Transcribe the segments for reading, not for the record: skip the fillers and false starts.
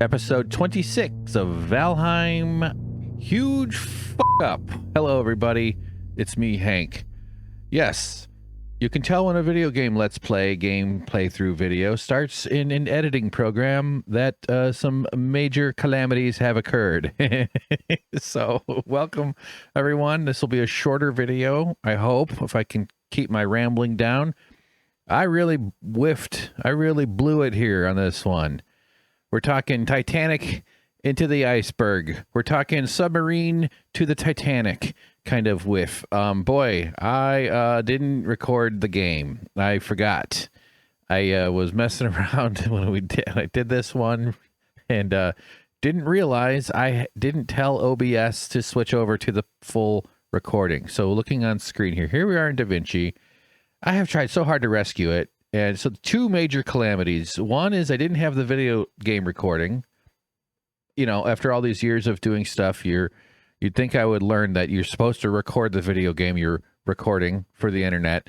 Episode 26 of Valheim. Huge up. Hello, everybody. It's me, Hank. Yes, you can tell when a video game Let's Play game playthrough video starts in an editing program that some major calamities have occurred. So, welcome, everyone. This will be a shorter video, I hope, if I can keep my rambling down. I really whiffed. I really blew it here on this one. We're talking Titanic into the iceberg. We're talking submarine to the Titanic kind of whiff. Boy, I didn't record the game. I forgot. I was messing around when I did this one and didn't realize I didn't tell OBS to switch over to the full recording. So looking on screen here we are in DaVinci. I have tried so hard to rescue it. And so two major calamities. One is I didn't have the video game recording. You know, after all these years of doing stuff, you'd think I would learn that you're supposed to record the video game you're recording for the internet.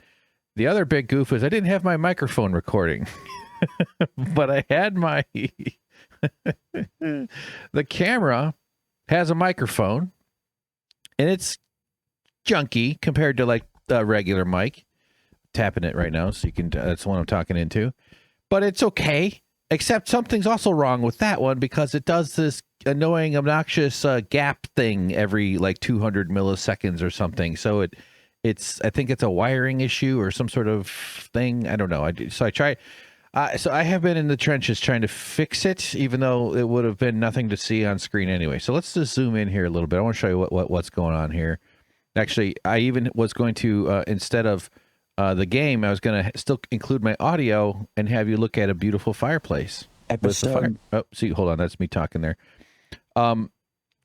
The other big goof is I didn't have my microphone recording. But I had my... The camera has a microphone, and it's junky compared to like a regular mic. Tapping it right now so you can, that's the one I'm talking into, but it's okay, except something's also wrong with that one because it does this annoying obnoxious gap thing every like 200 milliseconds or something. So it's I think it's a wiring issue or some sort of thing. I don't know. So I have been in the trenches trying to fix it, even though it would have been nothing to see on screen anyway. So let's just zoom in here a little bit. I want to show you what's going on here. Actually, I even was going to instead of the game, I was going to still include my audio and have you look at a beautiful fireplace. Oh, see, hold on. That's me talking there.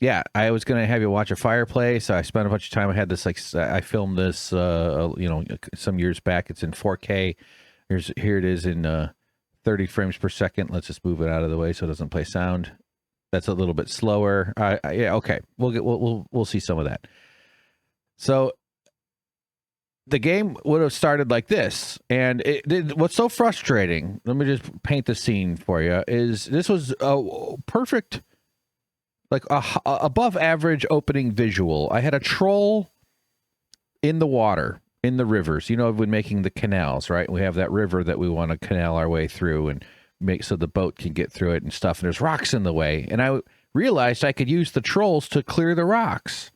Yeah, I was going to have you watch a fireplace. I spent a bunch of time. I had this, like, I filmed this, some years back. It's in 4K. Here it is in 30 frames per second. Let's just move it out of the way so it doesn't play sound. That's a little bit slower. Yeah, okay. We'll see some of that. So the game would have started like this, and what's so frustrating, let me just paint the scene for you, is this was a perfect, like above average opening visual. I had a troll in the water, in the rivers, you know, when making the canals, right? We have that river that we want to canal our way through and make so the boat can get through it and stuff, and there's rocks in the way, and I realized I could use the trolls to clear the rocks.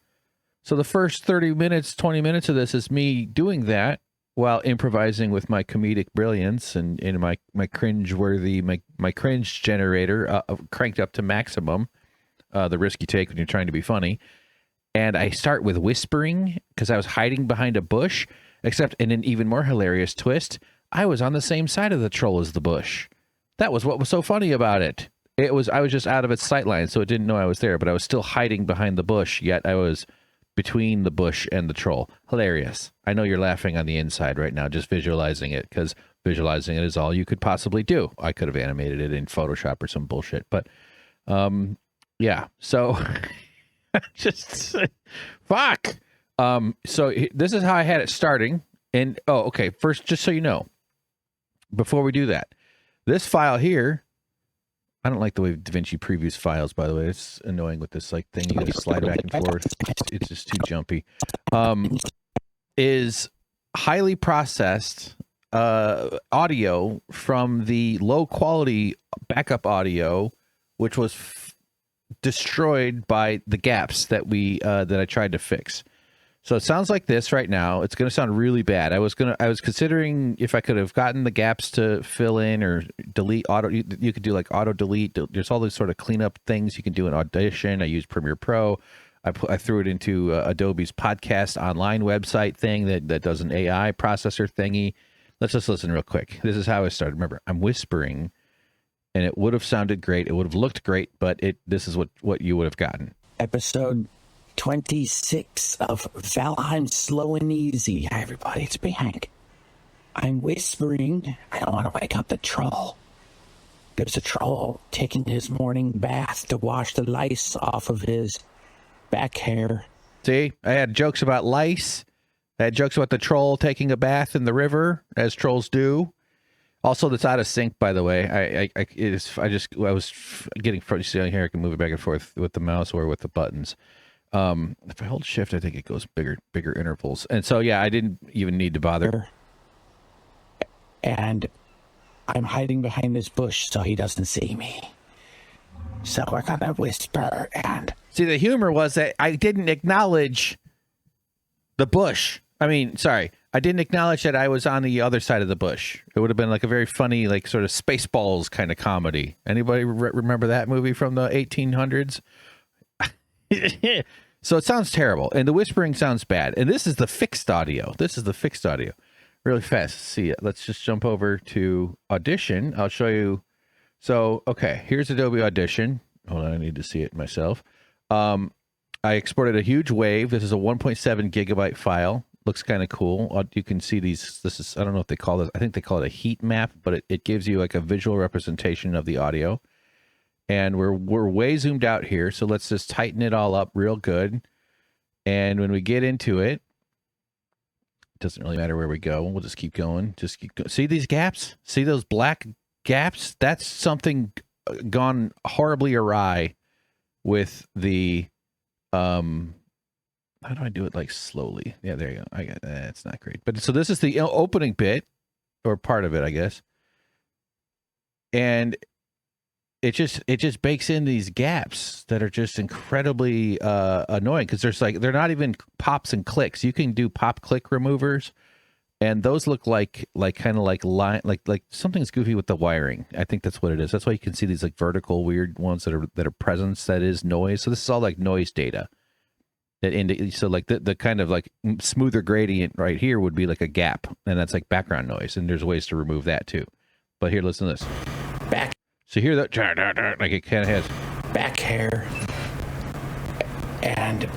So the first 30 minutes, 20 minutes of this is me doing that while improvising with my comedic brilliance and my cringe-worthy, my cringe generator cranked up to maximum, the risk you take when you're trying to be funny. And I start with whispering because I was hiding behind a bush, except in an even more hilarious twist, I was on the same side of the troll as the bush. That was what was so funny about it. I was just out of its sightline, so it didn't know I was there, but I was still hiding behind the bush, yet I was between the bush and the troll. Hilarious. I know you're laughing on the inside right now, just visualizing it, because visualizing it is all you could possibly do. I could have animated it in Photoshop or some bullshit, but yeah. So just fuck. So this is how I had it starting. And okay. First, just so you know, before we do that, this file here, I don't like the way DaVinci previews files, by the way. It's annoying with this like thing. You gotta slide back and forth. It's just too jumpy. Is highly processed audio from the low quality backup audio, which was destroyed by the gaps that I tried to fix. So it sounds like this right now. It's going to sound really bad. I was considering if I could have gotten the gaps to fill in or delete auto. You could do like auto delete. There's all these sort of cleanup things you can do in Audition. I use Premiere Pro. I threw it into Adobe's podcast online website thing that does an AI processor thingy. Let's just listen real quick. This is how I started. Remember, I'm whispering, and it would have sounded great. It would have looked great, but this is what you would have gotten. Episode 26 of Valheim Slow and Easy. Hi, everybody. It's me, Hank. I'm whispering. I don't want to wake up the troll. There's a troll taking his morning bath to wash the lice off of his back hair. See, I had jokes about lice. I had jokes about the troll taking a bath in the river, as trolls do. Also, that's out of sync, by the way. I was getting frustrated here. I can move it back and forth with the mouse or with the buttons. If I hold shift, I think it goes bigger intervals. And so, yeah, I didn't even need to bother. And I'm hiding behind this bush so he doesn't see me. So we're gonna whisper and... See, the humor was that I didn't acknowledge the bush. I mean, sorry. I didn't acknowledge that I was on the other side of the bush. It would have been like a very funny, like sort of Spaceballs kind of comedy. Anybody remember that movie from the 1800s? So it sounds terrible. And the whispering sounds bad. And this is the fixed audio. Really fast. See it. Let's just jump over to Audition. I'll show you. So, okay, here's Adobe Audition. Hold on, I need to see it myself. I exported a huge wave. This is a 1.7 gigabyte file. Looks kind of cool. You can see these. This is, I don't know what they call this. I think they call it a heat map, but it gives you like a visual representation of the audio. And we're way zoomed out here. So let's just tighten it all up real good. And when we get into it, it doesn't really matter where we go. We'll just keep going. See these gaps? See those black gaps? That's something gone horribly awry with the how do I do it like slowly? Yeah, there you go. I got that. It's not great. But so this is the opening bit, or part of it, I guess. And it just bakes in these gaps that are just incredibly annoying, because they're not even pops and clicks. You can do pop click removers, and those look like something's goofy with the wiring. I think that's what it is. That's why you can see these like vertical weird ones that are presence that is noise. So this is all like noise data. So like the kind of like smoother gradient right here would be like a gap, and that's like background noise, and there's ways to remove that too. But here, listen to this. Back. So here that like it kind of has back hair. And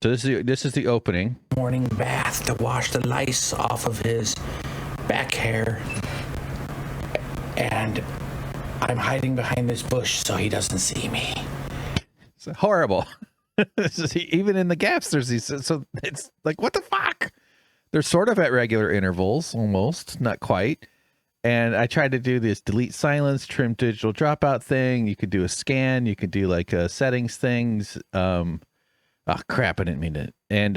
so this is the opening. Morning bath to wash the lice off of his back hair. And I'm hiding behind this bush so he doesn't see me. It's horrible. Even in the gaps, there's these. So it's like, what the fuck? They're sort of at regular intervals, almost, not quite. And I tried to do this delete silence, trim digital dropout thing. You could do a scan. You could do like settings things. Oh crap! I didn't mean it. And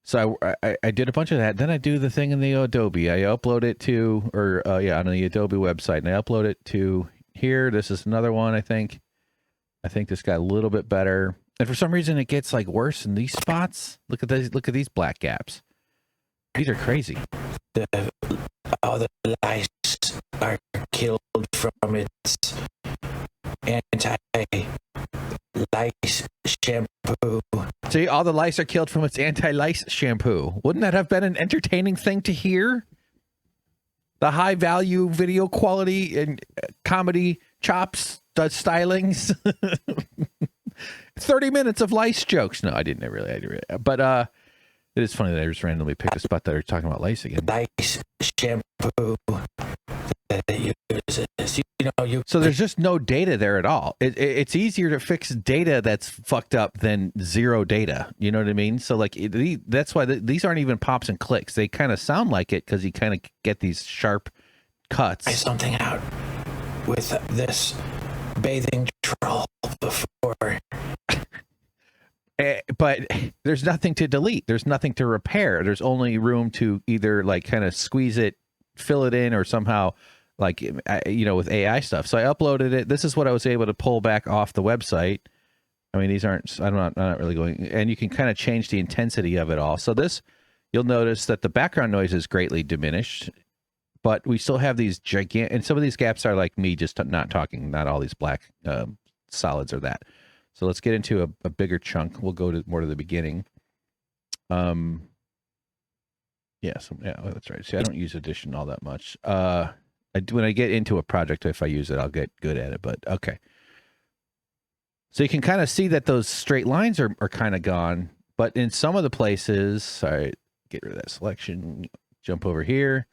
so I did a bunch of that. Then I do the thing in the Adobe. I upload it to, on the Adobe website, and I upload it to here. This is another one. I think this got a little bit better. And for some reason, it gets like worse in these spots. Look at these. Look at these black gaps. These are crazy. All the lice are killed from its anti-lice shampoo. See, all the lice are killed from its anti-lice shampoo. Wouldn't that have been an entertaining thing to hear? The high-value video quality and comedy chops, the stylings. 30 minutes of lice jokes. No, I didn't really. But it is funny that I just randomly picked a spot that are talking about lice again. Lice shampoo that it uses. So there's just no data there at all. It's easier to fix data that's fucked up than zero data. You know what I mean? So like that's why these aren't even pops and clicks. They kind of sound like it because you kind of get these sharp cuts. Try something out with this bathing troll before. But there's nothing to delete. There's nothing to repair. There's only room to either like kind of squeeze it, fill it in, or somehow like, with AI stuff. So I uploaded it. This is what I was able to pull back off the website. I mean, these aren't, I'm not really going, and you can kind of change the intensity of it all. So this, you'll notice that the background noise is greatly diminished, but we still have these gigantic, and some of these gaps are like me just not talking, not all these black solids are that. So let's get into a bigger chunk. We'll go to more to the beginning. Yeah, that's right. See, I don't use Audition all that much. When I get into a project, if I use it, I'll get good at it, but okay. So you can kind of see that those straight lines are kind of gone, but in some of the places, sorry, get rid of that selection, jump over here.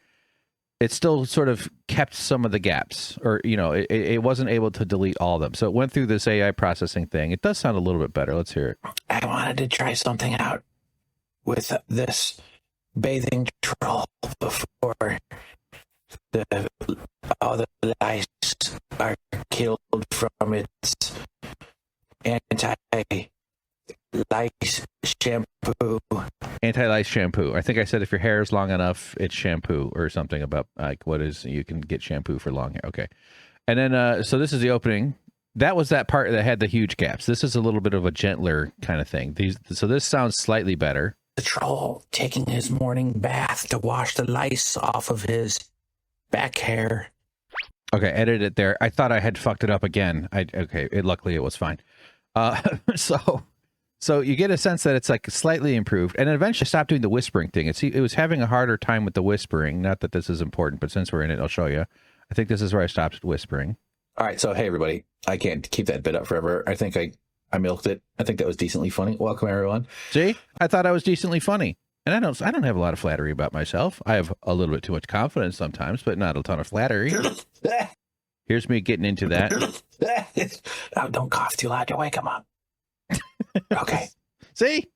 It still sort of kept some of the gaps, or, it wasn't able to delete all of them. So it went through this AI processing thing. It does sound a little bit better. Let's hear it. I wanted to try something out with this bathing troll before The all the lice are killed from its anti-lice shampoo. Anti-lice shampoo. I think I said if your hair is long enough, it's shampoo or something about like what is you can get shampoo for long hair. Okay. And then so this is the opening. That was that part that had the huge gaps. This is a little bit of a gentler kind of thing. So this sounds slightly better. The troll taking his morning bath to wash the lice off of his back hair. Okay, edit it there. I thought I had fucked it up again. Luckily it was fine. So you get a sense that it's like slightly improved, and eventually stopped doing the whispering thing. It was having a harder time with the whispering. Not that this is important, but since we're in it, I'll show you. I think this is where I stopped whispering. All right, so hey everybody, I can't keep that bit up forever. I think I milked it. I think that was decently funny. Welcome everyone. See, I thought I was decently funny, and I don't have a lot of flattery about myself. I have a little bit too much confidence sometimes, but not a ton of flattery. Here's me getting into that. Oh, don't cough too loud. You'll wake him up. Okay. See?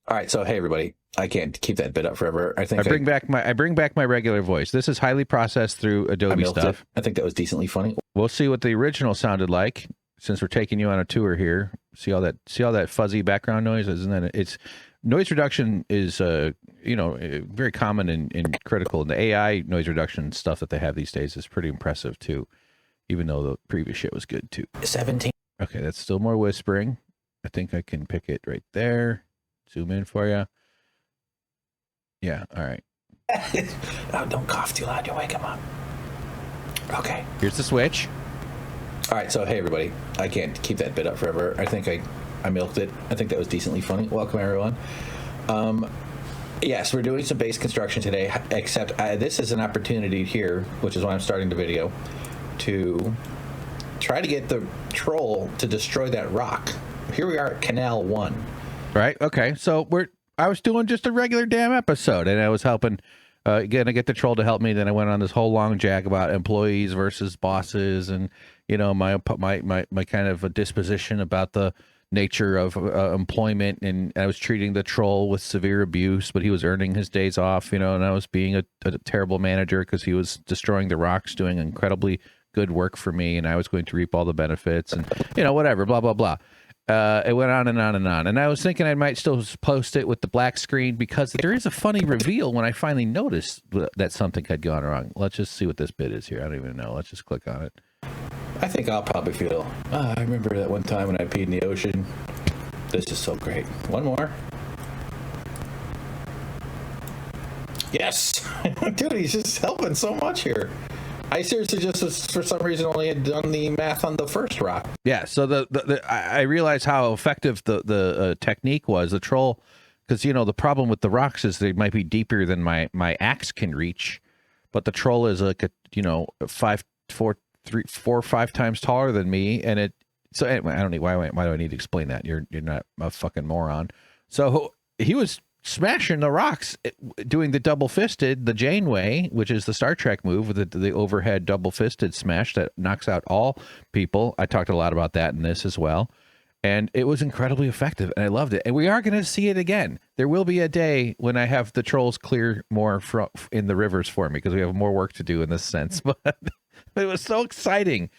All right, so hey everybody, I can't keep that bit up forever. I bring back my regular voice. This is highly processed through Adobe stuff. I think that was decently funny. We'll see what the original sounded like since we're taking you on a tour here. See all that fuzzy background noise? Isn't that it's noise reduction is very common and critical. And the AI noise reduction stuff that they have these days is pretty impressive too, even though the previous shit was good too. 17. Okay, that's still more whispering. I think I can pick it right there. Zoom in for you. Yeah, all right. Oh, don't cough too loud. You'll wake him up. Okay. Here's the switch. All right, so hey everybody, I can't keep that bit up forever. I think I milked it. I think that was decently funny. Welcome everyone. Yes, we're doing some base construction today, except this is an opportunity here, which is why I'm starting the video, to try to get the troll to destroy that rock. Here we are at Canal 1. Right, okay. So I was doing just a regular damn episode, and I was helping gonna get the troll to help me. Then I went on this whole long jag about employees versus bosses, and my kind of a disposition about the nature of employment, and I was treating the troll with severe abuse, but he was earning his days off, and I was being a terrible manager because he was destroying the rocks, doing incredibly good work for me, and I was going to reap all the benefits, and whatever, blah blah blah. It went on and on and on, and I was thinking I might still post it with the black screen because there is a funny reveal when I finally noticed that something had gone wrong. Let's just see what this bit is here. I don't even know. Let's just click on it. I think I'll probably feel, I remember that one time when I peed in the ocean. This is so great. One more. Yes! Dude, he's just helping so much here. I seriously just, for some reason, only had done the math on the first rock. Yeah, so I realized how effective the technique was. The troll, because, the problem with the rocks is they might be deeper than my axe can reach, but the troll is like four or five times taller than me, and so anyway, I don't need why do I need to explain that? You're not a fucking moron. So he was smashing the rocks, doing the double-fisted, the Janeway, which is the Star Trek move with the overhead double-fisted smash that knocks out all people. I talked a lot about that in this as well, and it was incredibly effective, and I loved it. And we are going to see it again. There will be a day when I have the trolls clear more in the rivers for me because we have more work to do in this sense. But it was so exciting.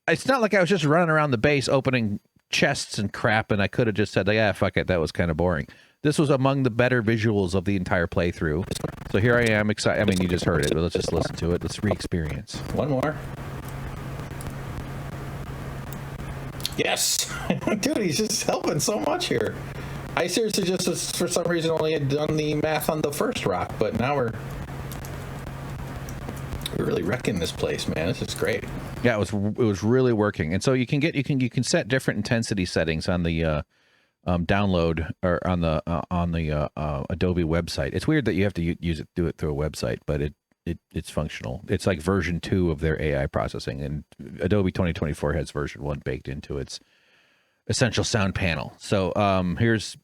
It's not like I was just running around the base opening chests and crap, and I could have just said, yeah, fuck it, that was kind of boring. This was among the better visuals of the entire playthrough. So here I am excited. I mean, you just heard it, but let's just listen to it. Let's re-experience. One more. Yes! Dude, he's just helping so much here. I seriously just, for some reason, only had done the math on the first rock, but now we're really wrecking this place, man. This is great. Yeah, it was really working. And so you can set different intensity settings on the download or on the Adobe website. It's weird that you have to do it through a website, but it's functional. It's like version 2 of their AI processing, and Adobe 2024 has version 1 baked into its essential sound panel. So here's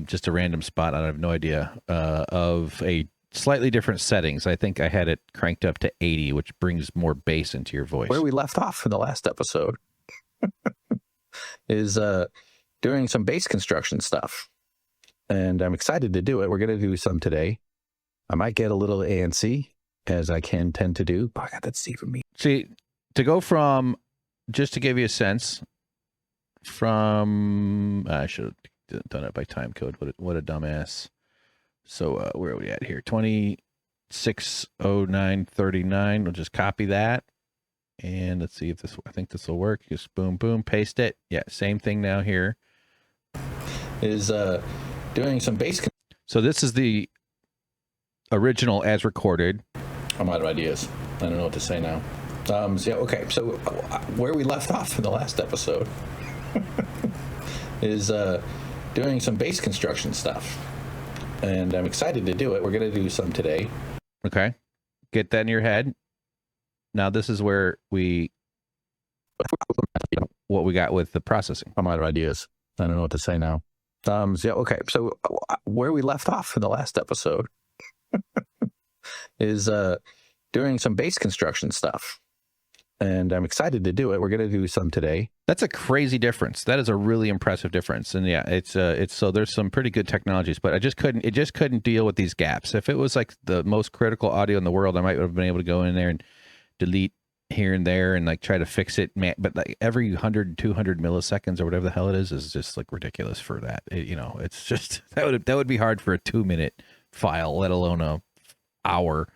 just a random spot. I have no idea of a slightly different settings. I think I had it cranked up to 80, which brings more bass into your voice. Where we left off in the last episode is doing some base construction stuff, and I'm excited to do it. We're going to do some today. I might get a little antsy, as I can tend to do. Oh, I got that C from me. See, to go from, just to give you a sense, from, I should have done it by time code. What a dumbass. So where are we at here? 260939. We'll just copy that. And let's see if this, I think this will work. Just boom, boom, paste it. Yeah, same thing now here. Is doing some bass. So this is the original as recorded. I'm out of ideas. I don't know what to say now. So yeah, okay. So where we left off in the last episode is doing some bass construction stuff, and I'm excited to do it. We're going to do some today. Okay, get that in your head. Now this is where what we got with the processing. I'm out of ideas. I don't know what to say now. So yeah, okay. So where we left off in the last episode is doing some bass construction stuff, and I'm excited to do it. We're going to do some today. That's a crazy difference. That is a really impressive difference. And yeah, it's so there's some pretty good technologies, but it just couldn't deal with these gaps. If it was like the most critical audio in the world, I might have been able to go in there and delete here and there and like try to fix it. But like every 100, 200 milliseconds or whatever the hell it is just like ridiculous for that. It's just, that would be hard for a 2-minute file, let alone a hour.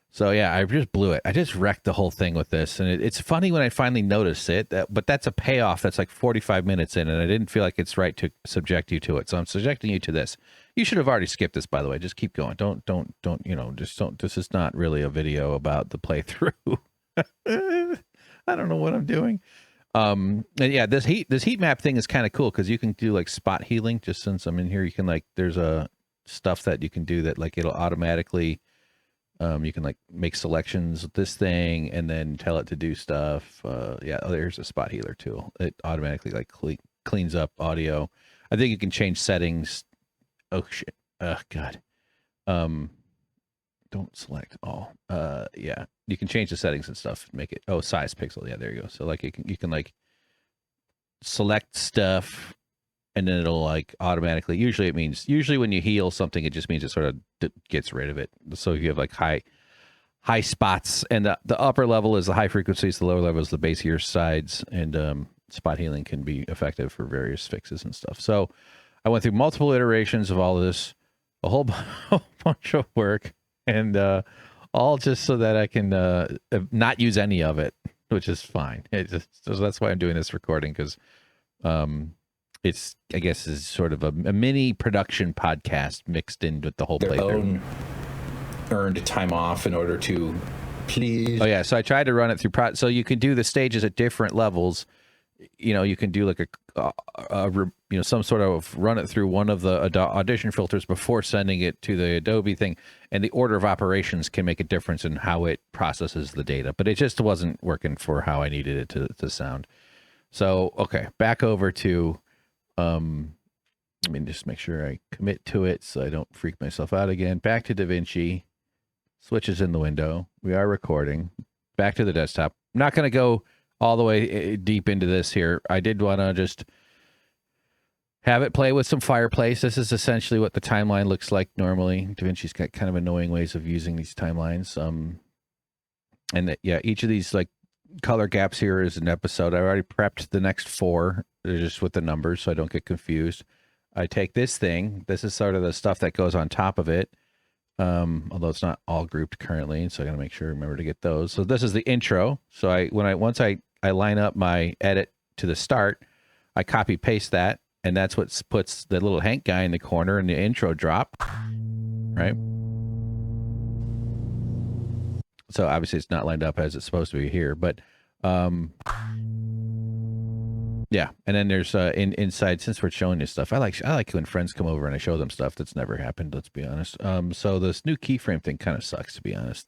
So yeah, I just blew it. I just wrecked the whole thing with this. And it's funny when I finally notice it, but that's a payoff that's like 45 minutes in, and I didn't feel like it's right to subject you to it. So I'm subjecting you to this. You should have already skipped this, by the way. Just keep going. Don't, this is not really a video about the playthrough. I don't know what I'm doing. And yeah, this heat map thing is kind of cool because you can do like spot healing. Just since I'm in here, you can like, there's a stuff that you can do that like it'll automatically, you can like make selections with this thing and then tell it to do stuff. Yeah, there's a spot healer tool. It automatically like cleans up audio. I think you can change settings. Oh shit. Oh God. Don't select all. Yeah, you can change the settings and stuff. Make it, size pixel. Yeah, there you go. So like you can like select stuff, and then it'll like automatically. Usually when you heal something, it just means it sort of gets rid of it. So if you have like high spots, and the upper level is the high frequencies, the lower level is the bassier sides, and spot healing can be effective for various fixes and stuff. So I went through multiple iterations of all of this, a whole bunch of work. And all just so that I can not use any of it, which is fine. So that's why I'm doing this recording, because it's, I guess, is sort of a mini production podcast mixed in with the whole playthrough. Own earned time off in order to please. Oh yeah, so I tried to run it through. So you can do the stages at different levels. You can do like some sort of run it through one of the audition filters before sending it to the Adobe thing, and the order of operations can make a difference in how it processes the data. But it just wasn't working for how I needed it to sound. So okay, back over to let me just make sure I commit to it so I don't freak myself out again. Back to DaVinci, switches in the window. We are recording. Back to the desktop. I'm not going to go all the way deep into this here. I did want to just have it play with some fireplace. This is essentially what the timeline looks like normally. DaVinci's got kind of annoying ways of using these timelines. And yeah, each of these like color gaps here is an episode. I already prepped the next 4. They're just with the numbers so I don't get confused. I take this thing. This is sort of the stuff that goes on top of it. Although it's not all grouped currently, so I gotta make sure I remember to get those. So this is the intro. So once I line up my edit to the start, I copy paste that, and that's what puts the little Hank guy in the corner in the intro drop, right? So obviously it's not lined up as it's supposed to be here, but yeah. And then there's inside, since we're showing this stuff, I like when friends come over and I show them stuff that's never happened, let's be honest. So this new keyframe thing kind of sucks, to be honest.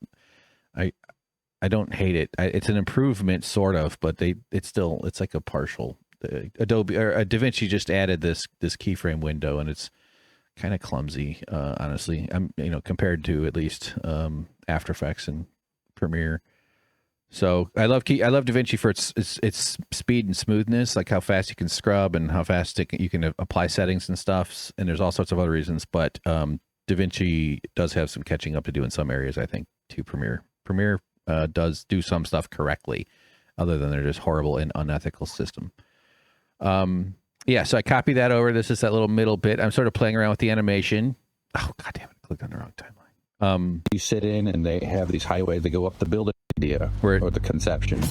I don't hate it. It's an improvement sort of, but it's like a partial. Adobe or DaVinci just added this keyframe window, and it's kind of clumsy, honestly. Compared to at least After Effects and Premiere. So I love DaVinci for its speed and smoothness, like how fast you can scrub and how fast you can apply settings and stuff. And there's all sorts of other reasons, but DaVinci does have some catching up to do in some areas, I think, to Premiere. Premiere does do some stuff correctly, other than they're just horrible and unethical system. Yeah, so I copy that over. This is that little middle bit. I'm sort of playing around with the animation. Oh, God damn it. I clicked on the wrong timeline. You sit in and they have these highways that go up the building idea or the conception.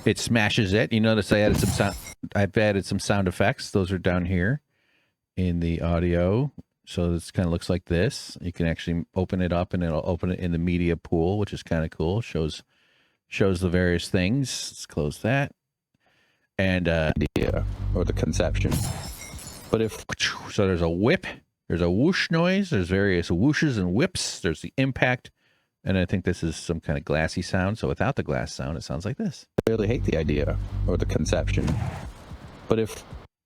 It smashes it. You notice I added some sound. I've added some sound effects. Those are down here in the audio. So this kind of looks like this. You can actually open it up and it'll open it in the media pool, which is kind of cool. Shows the various things. Let's close that. And idea or the conception. But if so, there's a whip, there's a whoosh noise, there's various whooshes and whips, there's the impact, and I think this is some kind of glassy sound. So without the glass sound, it sounds like this. I really hate the idea or the conception. But if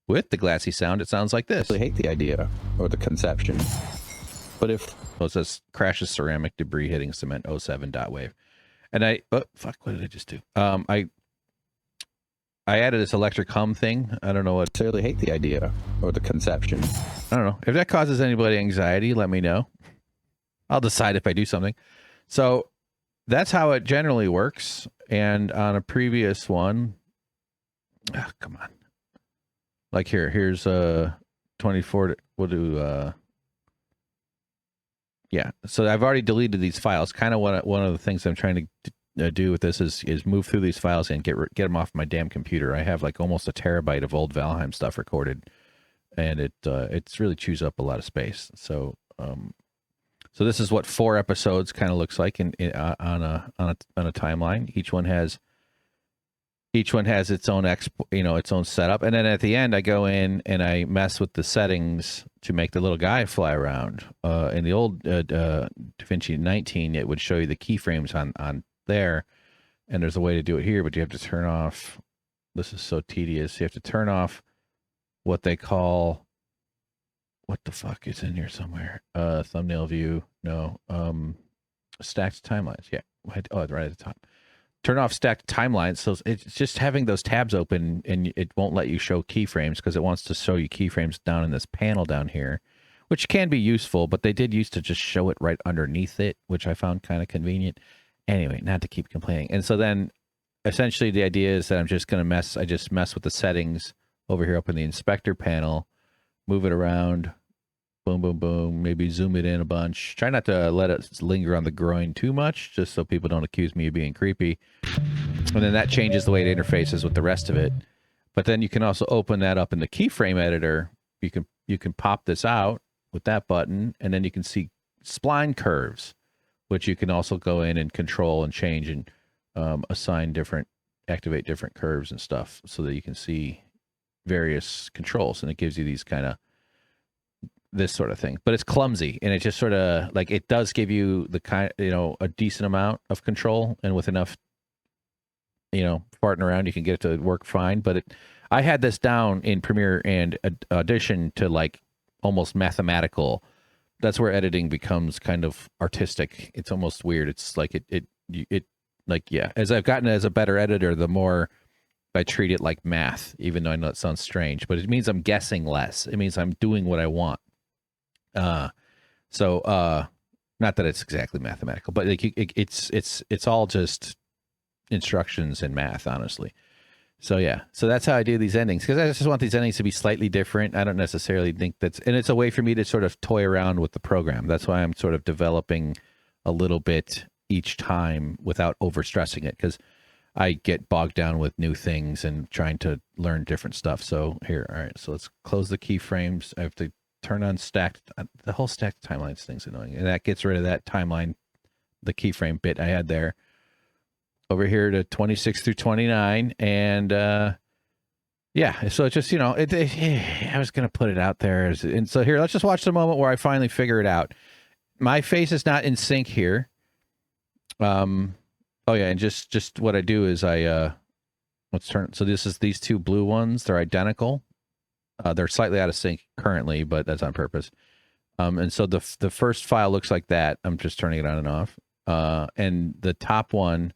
with the glassy sound, it sounds like this. I really hate the idea or the conception. But if it says crashes ceramic debris hitting cement 07 dot wave. And what did I just do? I added this electric hum thing. I don't know what. I really hate the idea or the conception. I don't know. If that causes anybody anxiety, let me know. I'll decide if I do something. So that's how it generally works. And on a previous one, come on. Like here's 24. We'll do. Yeah. So I've already deleted these files. Kind of one of the things I'm trying to do with this is move through these files and get them off my damn computer. I have like almost a terabyte of old Valheim stuff recorded, and it's really chews up a lot of space. So so this is what 4 episodes kind of looks like on a timeline. Each one has its own its own setup, and then at the end I go in and I mess with the settings to make the little guy fly around. In the old DaVinci 19, it would show you the keyframes on there, and there's a way to do it here, but you have to turn off. This is so tedious. You have to turn off what they call, what the fuck is in here somewhere? Thumbnail view. No. Stacked timelines. Yeah. Oh, it's right at the top. Turn off stacked timelines. So it's just having those tabs open, and it won't let you show keyframes because it wants to show you keyframes down in this panel down here, which can be useful, but they did used to just show it right underneath it, which I found kind of convenient. Anyway, not to keep complaining. And so then essentially the idea is that I'm just going to I just mess with the settings over here up in the inspector panel, move it around, boom, boom, boom, maybe zoom it in a bunch. Try not to let it linger on the groin too much, just so people don't accuse me of being creepy. And then that changes the way it interfaces with the rest of it. But then you can also open that up in the keyframe editor. You can pop this out with that button, and then you can see spline curves, which you can also go in and control and change and activate different curves and stuff so that you can see various controls. And it gives you these kind of, this sort of thing. But it's clumsy, and it just sort of, like, it does give you the kind, a decent amount of control, and with enough, farting around, you can get it to work fine. But I had this down in Premiere and Audition to like almost mathematical. That's where editing becomes kind of artistic. It's almost weird. It's like it like, yeah, as I've gotten as a better editor, the more I treat it like math, even though I know it sounds strange, but it means I'm guessing less. It means I'm doing what I want. So not that it's exactly mathematical, but like it's all just instructions and math, honestly. So yeah, so that's how I do these endings, because I just want these endings to be slightly different. I don't necessarily think and it's a way for me to sort of toy around with the program. That's why I'm sort of developing a little bit each time without overstressing it, because I get bogged down with new things and trying to learn different stuff. So here, all right, so let's close the keyframes. I have to turn on stacked. The whole stacked timelines thing's annoying, and that gets rid of that timeline, the keyframe bit I had there. Over here to 26 through 29, and yeah, so it's just, I was gonna put it out there, and so here, let's just watch the moment where I finally figure it out. My face is not in sync here. Oh yeah, and just what I do is let's turn. So these two blue ones, they're identical. They're slightly out of sync currently, but that's on purpose. And so the first file looks like that. I'm just turning it on and off. And the top one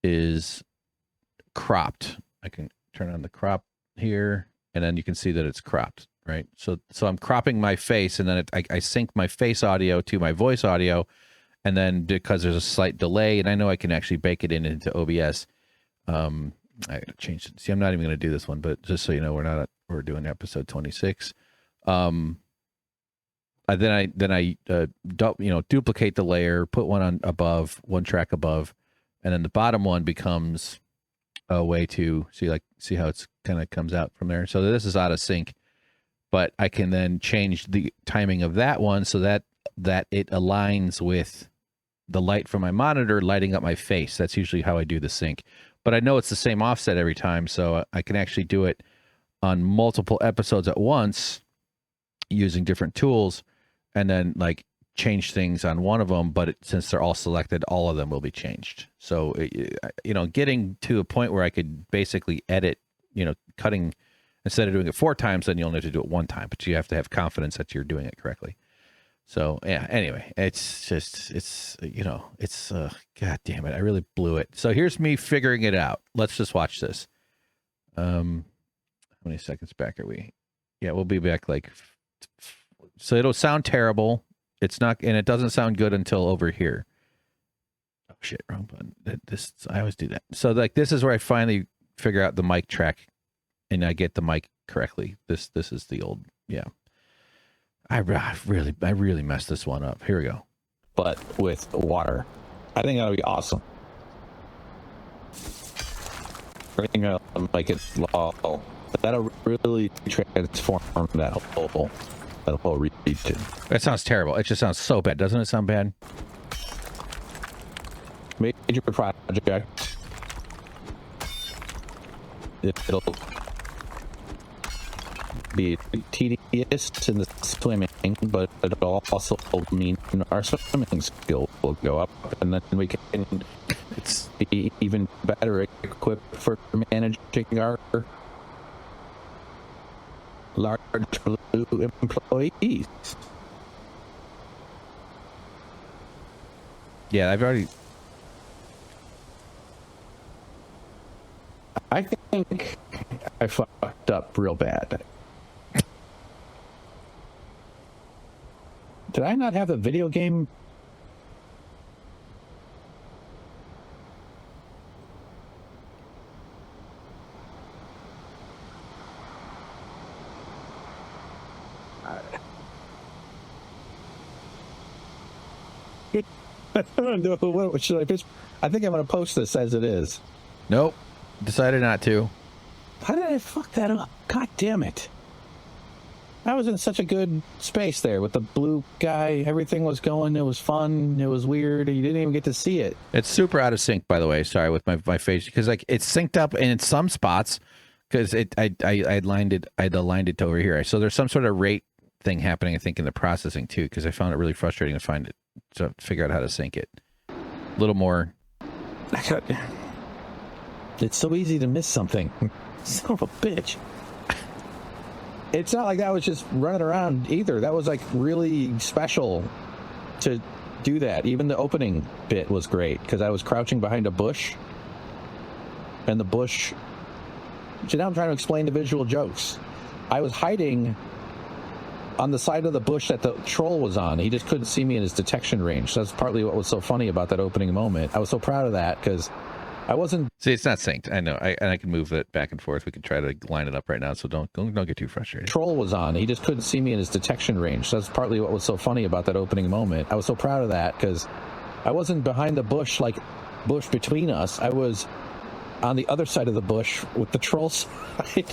is cropped. I can turn on the crop here, and then you can see that it's cropped, right? So I'm cropping my face, and then I sync my face audio to my voice audio, And then because there's a slight delay, and I know I can actually bake it into OBS. I gotta change it. See, I'm not even going to do this one, but just so you know, we're doing episode 26. Then I duplicate the layer, put one on above, one track above, and then the bottom one becomes a way to see how it's kind of comes out from there. So this is out of sync, but I can then change the timing of that one so that it aligns with the light from my monitor lighting up my face. That's usually how I do the sync. But I know it's the same offset every time, so I can actually do it on multiple episodes at once using different tools, and then like change things on one of them. But since they're all selected, all of them will be changed. So getting to a point where I could basically edit, cutting instead of doing it 4 times, then you only have to do it 1 time. But you have to have confidence that you're doing it correctly. So yeah, anyway, it's God damn it, I really blew it. So here's me figuring it out. Let's just watch this. How many seconds back are we? Yeah, we'll be back so it'll sound terrible. It's not, and it doesn't sound good until over here. Oh shit, wrong button. I always do that. So this is where I finally figure out the mic track and I get the mic correctly. This is the old, yeah. I really messed this one up. Here we go. But with water. I think that'll be awesome. Everything like it's low. That'll really transform that whole region. That sounds terrible. It just sounds so bad. Doesn't it sound bad? Major project. It'll be tedious in the swimming, but it'll also mean our swimming skill will go up, and then we can be even better equipped for managing our large blue employees. Yeah, I think I fucked up real bad. Did I not have a video game? I don't know. What should I pitch? I think I'm going to post this as it is. Nope. Decided not to. How did I fuck that up? God damn it. I was in such a good space there with the blue guy. Everything was going. It was fun. It was weird. You didn't even get to see it. It's super out of sync, by the way. Sorry, with my face, because it's synced up in some spots because I aligned it to over here. So there's some sort of rate thing happening, I think, in the processing too, because I found it really frustrating to figure out how to sync it. A little more. It's so easy to miss something. Son of a bitch. It's not like that was just running around either. That was like really special to do that. Even the opening bit was great because I was crouching behind a bush, and the bush. So now I'm trying to explain the visual jokes. I was hiding on the side of the bush that the troll was on. He just couldn't see me in his detection range. So that's partly what was so funny about that opening moment. I was so proud of that because I wasn't. See, it's not synced. I know. I can move it back and forth. We can try to line it up right now. So don't get too frustrated. Troll was on. He just couldn't see me in his detection range. So that's partly what was so funny about that opening moment. I was so proud of that because I wasn't behind the bush, like bush between us. I was on the other side of the bush with the troll side.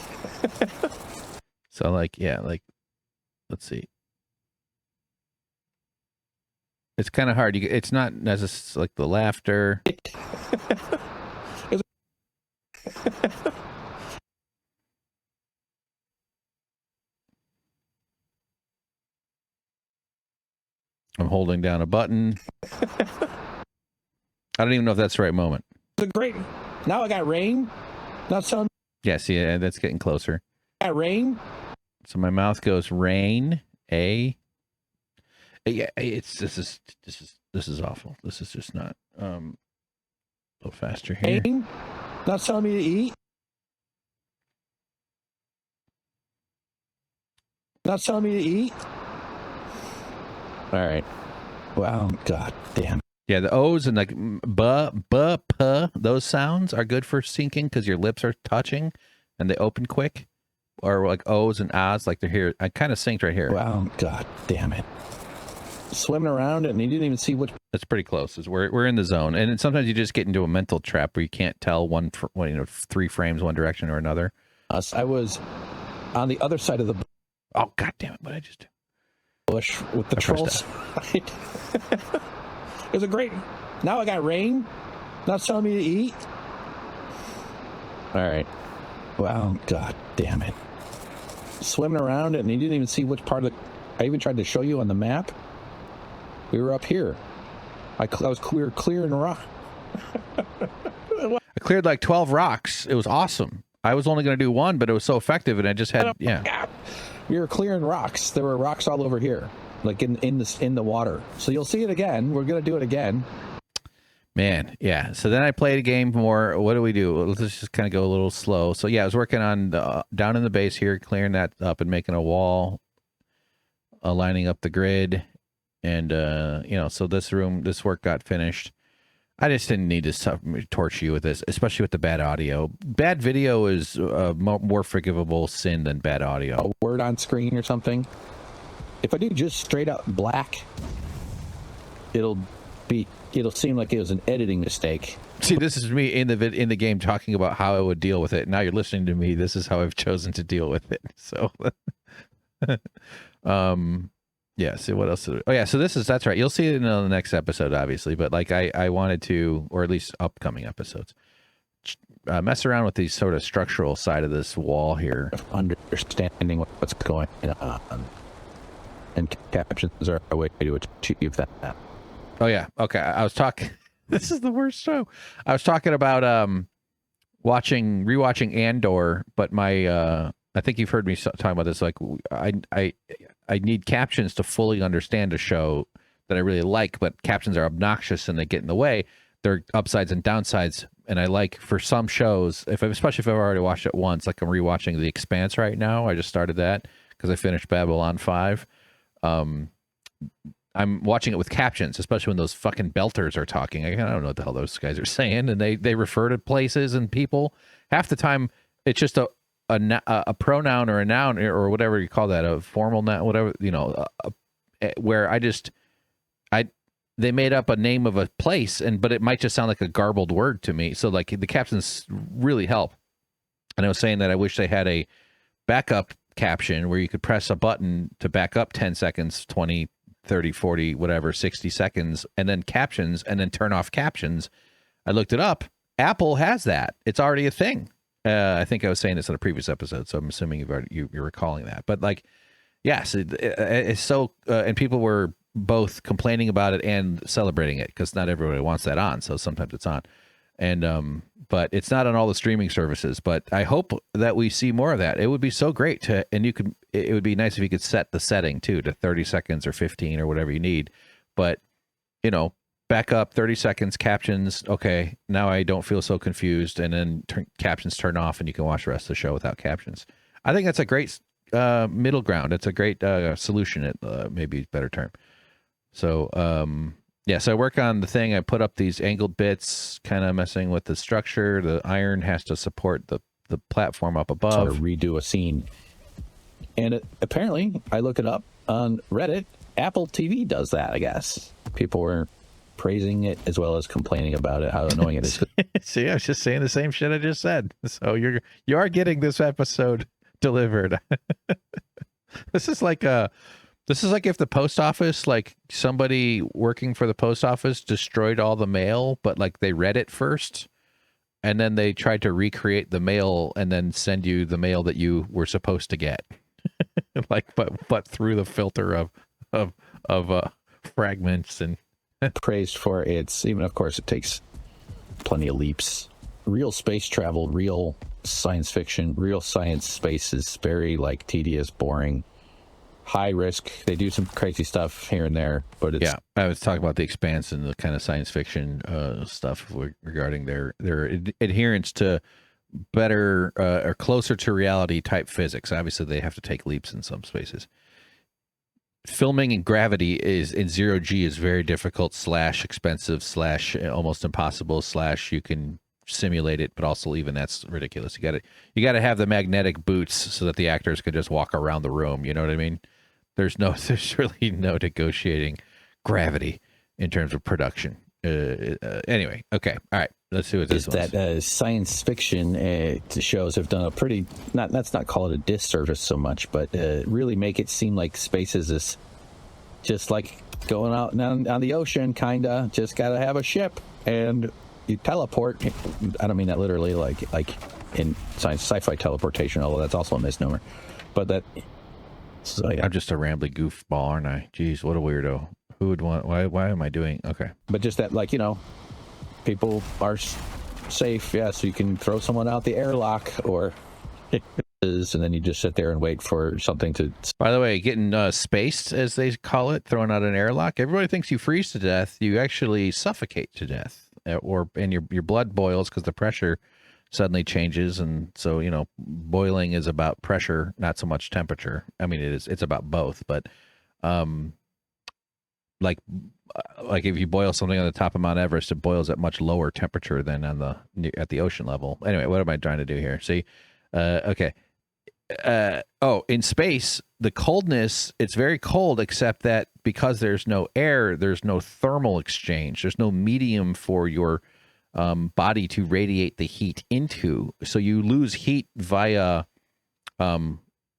So let's see. It's kind of hard. It's not necessarily like the laughter. I'm holding down a button. I don't even know if that's the right moment. It's great. Now I got rain. Now some. Yeah, see, that's getting closer. I got rain. So my mouth goes rain. Yeah, this is awful. This is just not. A little faster here. Rain. Not telling me to eat. Not telling me to eat. All right. Wow, god damn. Yeah, the O's and like puh, those sounds are good for syncing because your lips are touching and they open quick. Or like O's and ahs, like they're here. I kind of synced right here. Wow, god damn it. Swimming around it and you didn't even see which. That's pretty close. We're in the zone, and sometimes you just get into a mental trap where you can't tell three frames one direction or another. I was on the other side of the Oh god damn it! What did I just do? bush with the trolls. It was a great. Now I got rain. Not telling me to eat. All right. Wow, god damn it. Swimming around it and you didn't even see which part of the. I even tried to show you on the map. We were up here. We were clearing rock. I cleared like 12 rocks. It was awesome. I was only going to do one, but it was so effective, and I just had We were clearing rocks. There were rocks all over here, like in the water. So you'll see it again. We're going to do it again. Man, yeah. So then I played a game more. What do we do? Let's just kind of go a little slow. So yeah, I was working on down in the base here, clearing that up and making a wall, lining up the grid. And, so this work got finished. I just didn't need to torture you with this, especially with the bad audio. Bad video is a more forgivable sin than bad audio. A word on screen or something. If I do just straight up black, it'll seem like it was an editing mistake. See, this is me in the game talking about how I would deal with it. Now you're listening to me. This is how I've chosen to deal with it. So, yeah, see what else? Oh yeah, so that's right. You'll see it in the next episode, obviously. But like I wanted to, or at least upcoming episodes, mess around with the sort of structural side of this wall here. Understanding what's going on. And captions are a way to achieve that. Oh yeah, okay. I was talking. This is the worst show. I was talking about rewatching Andor, but my I think you've heard me talking about this. Like I need captions to fully understand a show that I really like, but captions are obnoxious and they get in the way. They're upsides and downsides. And I like for some shows, especially if I've already watched it once, like I'm rewatching The Expanse right now. I just started that because I finished Babylon 5. I'm watching it with captions, especially when those fucking belters are talking. I don't know what the hell those guys are saying, and they refer to places and people. Half the time, it's just a pronoun or a noun or whatever you call that, a formal noun, whatever, where they made up a name of a place, but it might just sound like a garbled word to me. So like the captions really help. And I was saying that I wish they had a backup caption where you could press a button to back up 10 seconds, 20, 30, 40, whatever, 60 seconds, and then captions, and then turn off captions. I looked it up. Apple has that. It's already a thing. I think I was saying this in a previous episode, so I'm assuming you're recalling that. But like, yes, it's so, and people were both complaining about it and celebrating it because not everybody wants that on. So sometimes it's on, and but it's not on all the streaming services. But I hope that we see more of that. It would be so great to, and it would be nice if you could set the setting too to 30 seconds or 15 or whatever you need. But back up 30 seconds, captions. Okay, now I don't feel so confused. And then captions turn off and you can watch the rest of the show without captions. I think that's a great middle ground. It's a great solution. It maybe a better term. So, so I work on the thing. I put up these angled bits, kind of messing with the structure. The iron has to support the platform up above. Sort of redo a scene. And apparently, I look it up on Reddit, Apple TV does that, I guess. People were praising it as well as complaining about it, how annoying it is. See, I was just saying the same shit I just said. So you are getting this episode delivered. This is like if the post office, like somebody working for the post office destroyed all the mail, but like they read it first and then they tried to recreate the mail and then send you the mail that you were supposed to get. Like but through the filter of fragments and praised for its, even of course it takes plenty of leaps. Real space travel, real science fiction, real science space is very like tedious, boring, high risk. They do some crazy stuff here and there, but it's I was talking about The Expanse and the kind of science fiction stuff regarding their adherence to better or closer to reality type physics. Obviously they have to take leaps in some spaces. filming in gravity is in 0G is very difficult / expensive / almost impossible / you can simulate it, but also even that's ridiculous. You got to have the magnetic boots so that the actors could just walk around the room. You know what I mean? There's really no negotiating gravity in terms of production. Anyway, okay, all right. Let's see what this is that science fiction shows have done a pretty let's not call it a disservice so much, but really make it seem like space is this just like going out on the ocean, kinda. Just gotta have a ship and you teleport. I don't mean that literally, like in sci-fi teleportation, although that's also a misnomer. But that. So yeah. I'm just a rambly goofball, aren't I? Jeez, what a weirdo. Who would want? Why am I doing? Okay. But just that, like, people are safe, yeah, so you can throw someone out the airlock or and then you just sit there and wait for something to... By the way, getting spaced, as they call it, thrown out an airlock, everybody thinks you freeze to death. You actually suffocate to death, and your blood boils because the pressure suddenly changes. And so, boiling is about pressure, not so much temperature. I mean, it's about both, but like if you boil something on the top of Mount Everest, it boils at much lower temperature than at the ocean level. Anyway, what am I trying to do here? See, okay. In space, the coldness, it's very cold, except that because there's no air, there's no thermal exchange. There's no medium for your body to radiate the heat into. So you lose heat via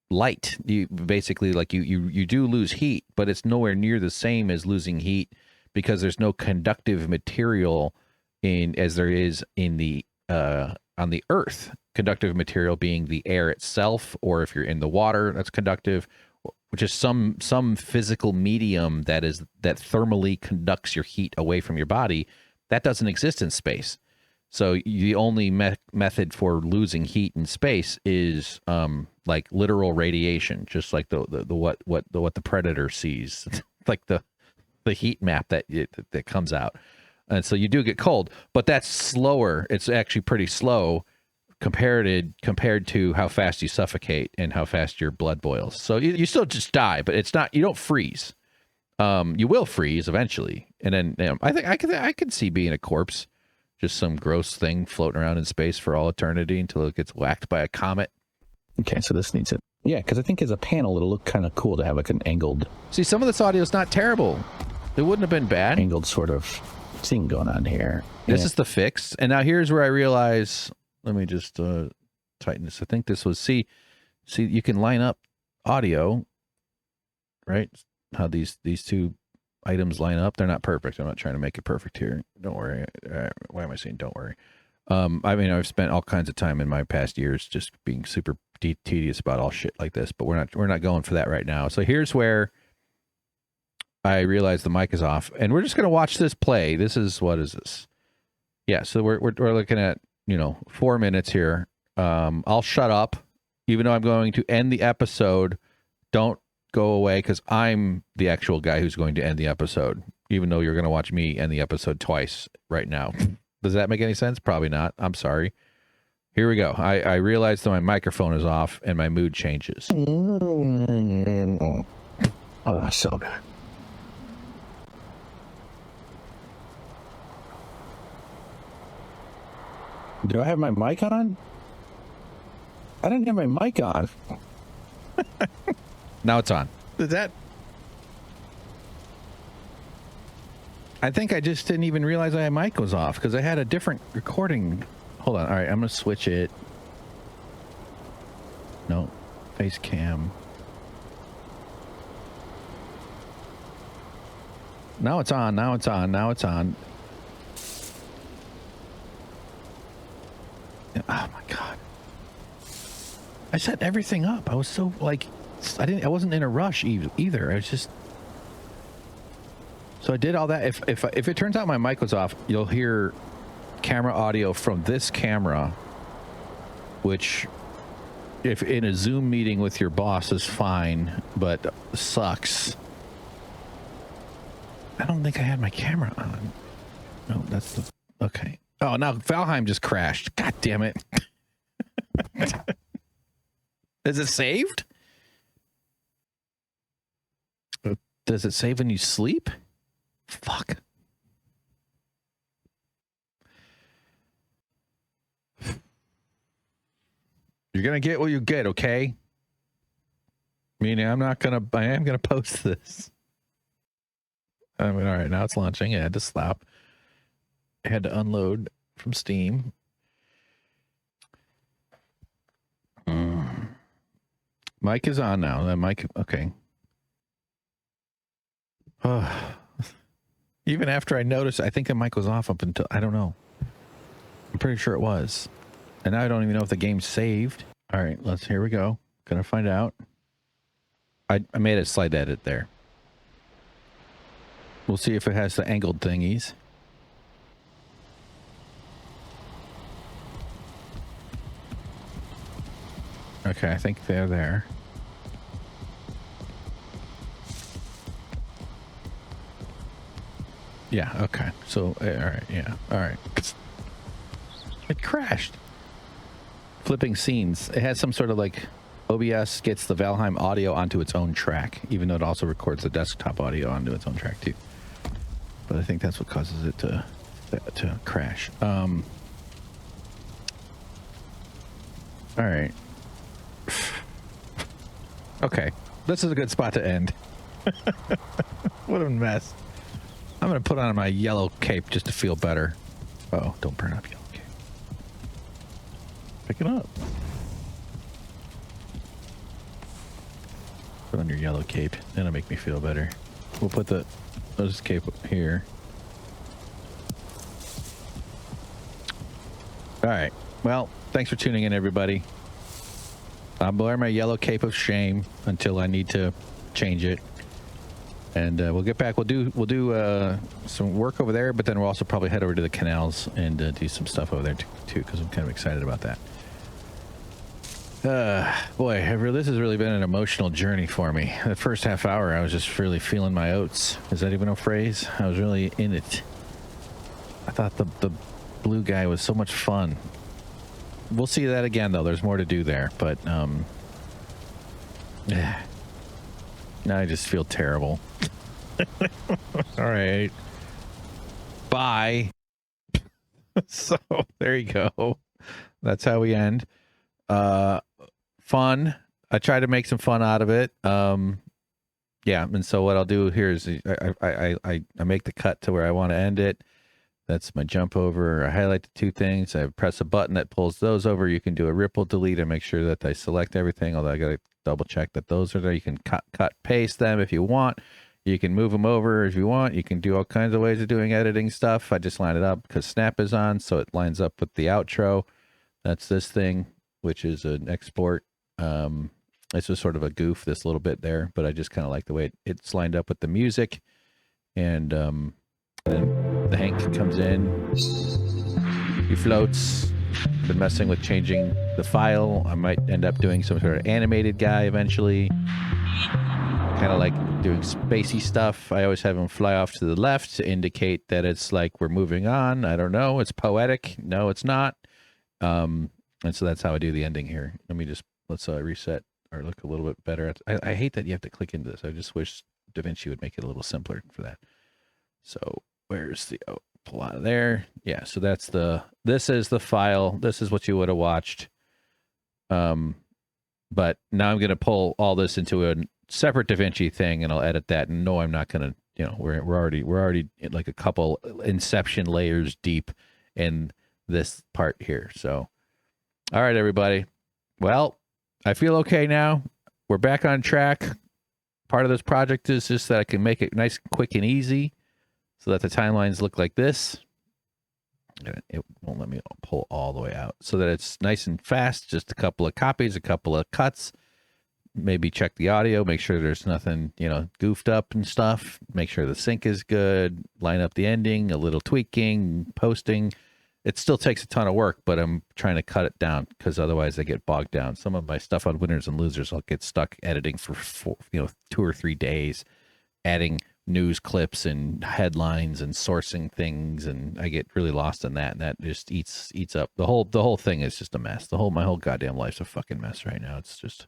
light. You basically, like, you do lose heat, but it's nowhere near the same as losing heat because there's no conductive material as there is in the on the Earth. Conductive material being the air itself, or if you're in the water, that's conductive, which is some physical medium that thermally conducts your heat away from your body. That doesn't exist in space. So the only method for losing heat in space is like literal radiation, just like what the Predator sees, like the heat map that comes out. And so you do get cold, but that's slower. It's actually pretty slow compared to how fast you suffocate and how fast your blood boils. So you still just die, but it's not, you don't freeze. You will freeze eventually, and then I think I could see being a corpse, just some gross thing floating around in space for all eternity until it gets whacked by a comet. Okay, so this needs it. Yeah, because I think as a panel, it'll look kind of cool to have like an angled. See, some of this audio is not terrible. It wouldn't have been bad. Angled sort of thing going on here. This is the fix, and now here's where I realize. Let me just tighten this. I think this was see. You can line up audio, right? How these two items line up. They're not perfect. I'm not trying to make it perfect here. Don't worry. Why am I saying don't worry? I mean, I've spent all kinds of time in my past years just being super tedious about all shit like this, but we're not going for that right now. So here's where I realize the mic is off, and we're just gonna watch this play. What is this? Yeah. So we're looking at 4 minutes here. I'll shut up, even though I'm going to end the episode. Don't go away, because I'm the actual guy who's going to end the episode, even though you're going to watch me end the episode twice right now. Does that make any sense? Probably not. I'm sorry. Here we go. I realize that my microphone is off and my mood changes. Oh, that's so good. Do I have my mic on? I didn't have my mic on. Now it's on. Is that? I think I just didn't even realize my mic was off because I had a different recording. Hold on. All right, I'm going to switch it. No, face cam. Now it's on. Now it's on. Now it's on. Oh my God. I set everything up. I was so I wasn't in a rush either. I was just, so I did all that. If it turns out my mic was off, you'll hear camera audio from this camera, which if in a Zoom meeting with your boss is fine, but sucks. I don't think I had my camera on. No, that's the, okay. Oh, now Valheim just crashed. God damn it. Is it saved? Does it save when you sleep? Fuck. You're gonna get what you get, okay? Meaning I am gonna post this. I mean, all right, now it's launching. I had to stop. I had to unload from Steam. Mic is on now. That mic, okay. Even after I noticed, I think the mic was off up until, I don't know. I'm pretty sure it was. And now I don't even know if the game's saved. All right, here we go. Gonna find out. I made a slight edit there. We'll see if it has the angled thingies. Okay, I think they're there. Yeah, okay. So, all right, yeah, all right. It crashed. Flipping scenes. It has some sort of like OBS gets the Valheim audio onto its own track, even though it also records the desktop audio onto its own track too. But I think that's what causes it to crash. All right. Okay, this is a good spot to end. What a mess. I'm gonna put on my yellow cape just to feel better. Oh, don't burn up yellow cape. Pick it up. Put on your yellow cape. That'll make me feel better. We'll put this cape here. All right. Well, thanks for tuning in, everybody. I'm wearing my yellow cape of shame until I need to change it. And we'll get back. We'll do some work over there, but then we'll also probably head over to the canals and do some stuff over there too, because I'm kind of excited about that. Boy, this has really been an emotional journey for me. The first half hour, I was just really feeling my oats. Is that even a phrase? I was really in it. I thought the blue guy was so much fun. We'll see that again, though. There's more to do there, but now I just feel terrible. All right. Bye. So there you go. That's how we end. Fun. I try to make some fun out of it. Yeah, and so what I'll do here is I make the cut to where I want to end it. That's my jump over. I highlight the two things. I press a button that pulls those over. You can do a ripple delete and make sure that I select everything, although I got to double check that those are there. You can cut, paste them if you want. You can move them over if you want. You can do all kinds of ways of doing editing stuff. I just line it up because Snap is on, so it lines up with the outro. That's this thing, which is an export. It's just sort of a goof, this little bit there, but I just kind of like the way it's lined up with the music. And then the Hank comes in. He floats. Been messing with changing the file. I might end up doing some sort of animated guy eventually. Kind of like doing spacey stuff. I always have him fly off to the left to indicate that it's like we're moving on. I don't know. It's poetic. No, it's not. And so that's how I do the ending here. Let's reset or look a little bit better. I hate that you have to click into this. I just wish DaVinci would make it a little simpler for that. So where's the pull out of there? Yeah, so this is the file. This is what you would have watched. But now I'm going to pull all this into a separate DaVinci thing, and I'll edit that. And no, I'm not going to. We're already like a couple Inception layers deep in this part here. So, all right, everybody. Well, I feel okay now. We're back on track. Part of this project is just that I can make it nice, quick, and easy, so that the timelines look like this. It won't let me pull all the way out, so that it's nice and fast. Just a couple of copies, a couple of cuts. Maybe check the audio, make sure there's nothing, goofed up and stuff. Make sure the sync is good. Line up the ending, a little tweaking, posting. It still takes a ton of work, but I'm trying to cut it down because otherwise I get bogged down. Some of my stuff on Winners and Losers, I'll get stuck editing for 2 or 3 days, adding news clips and headlines and sourcing things, and I get really lost in that, and that just eats up the whole thing. Is just a mess. My whole goddamn life's a fucking mess right now. It's just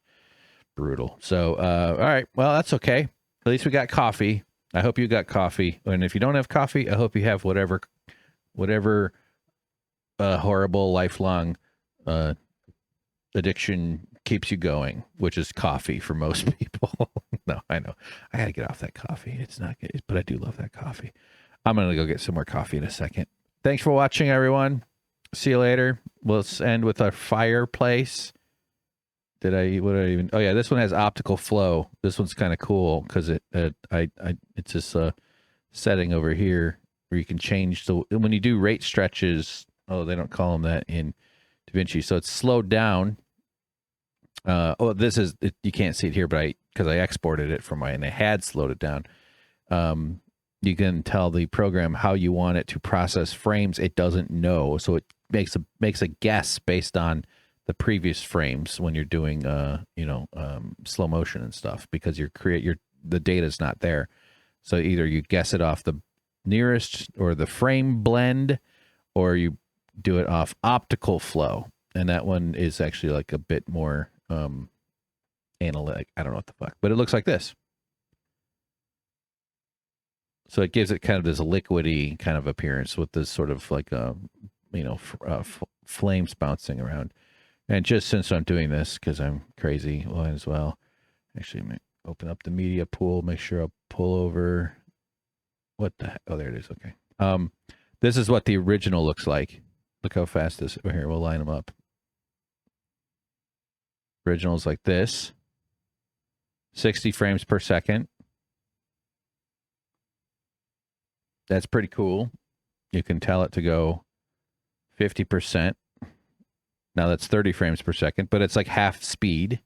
brutal. So all right, well, that's okay. At least we got coffee. I hope you got coffee. And if you don't have coffee, I hope you have whatever horrible lifelong addiction keeps you going, which is coffee for most people. No, I know. I got to get off that coffee. It's not good, but I do love that coffee. I'm going to go get some more coffee in a second. Thanks for watching, everyone. See you later. We'll end with our fireplace. What did I even? Oh yeah, this one has optical flow. This one's kind of cool because it's this setting over here where you can change the when you do rate stretches. Oh, they don't call them that in DaVinci, so it's slowed down. This is you can't see it here, but because I exported it from and I had slowed it down. You can tell the program how you want it to process frames. It doesn't know, so it makes a guess based on the previous frames when you're doing slow motion and stuff, because the data's not there. So either you guess it off the nearest or the frame blend, or you do it off optical flow. And that one is actually like a bit more analytic. I don't know what the fuck, but it looks like this. So it gives it kind of this liquidy kind of appearance with this sort of like flames bouncing around. And just since I'm doing this, because I'm crazy, might as well. Actually, I'm open up the media pool, make sure I'll pull over. What the heck? Oh, there it is. Okay. This is what the original looks like. Look how fast this. Here, we'll line them up. Original's like this. 60 frames per second. That's pretty cool. You can tell it to go 50%. Now that's 30 frames per second, but it's like half speed.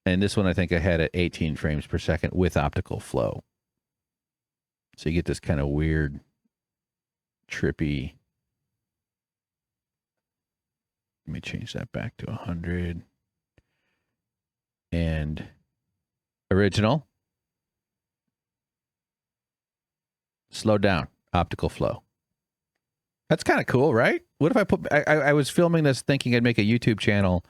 And this one I think I had at 18 frames per second with optical flow. So you get this kind of weird, trippy. Let me change that back to 100. And original. Slow down, optical flow. That's kind of cool, right? What if I was filming this thinking I'd make a YouTube channel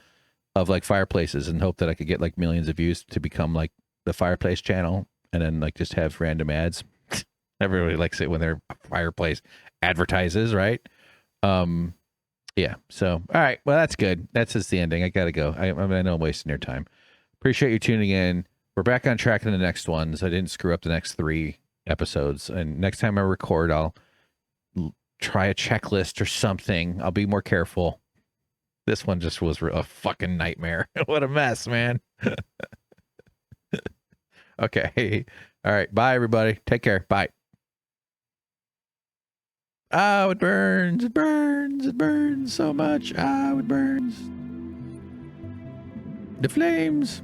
of like fireplaces and hope that I could get like millions of views to become like the fireplace channel, and then like just have random ads. Everybody likes it when their fireplace advertises, right? Yeah. So, all right. Well, that's good. That's just the ending. I got to go. I know I'm wasting your time. Appreciate you tuning in. We're back on track in the next ones. I didn't screw up the next 3 episodes. And next time I record, I'll try a checklist or something. I'll be more careful. This one just was a fucking nightmare. What a mess, man. Okay. All right. Bye, everybody. Take care. Bye. Oh, it burns. It burns. It burns so much. Oh, it burns. The flames.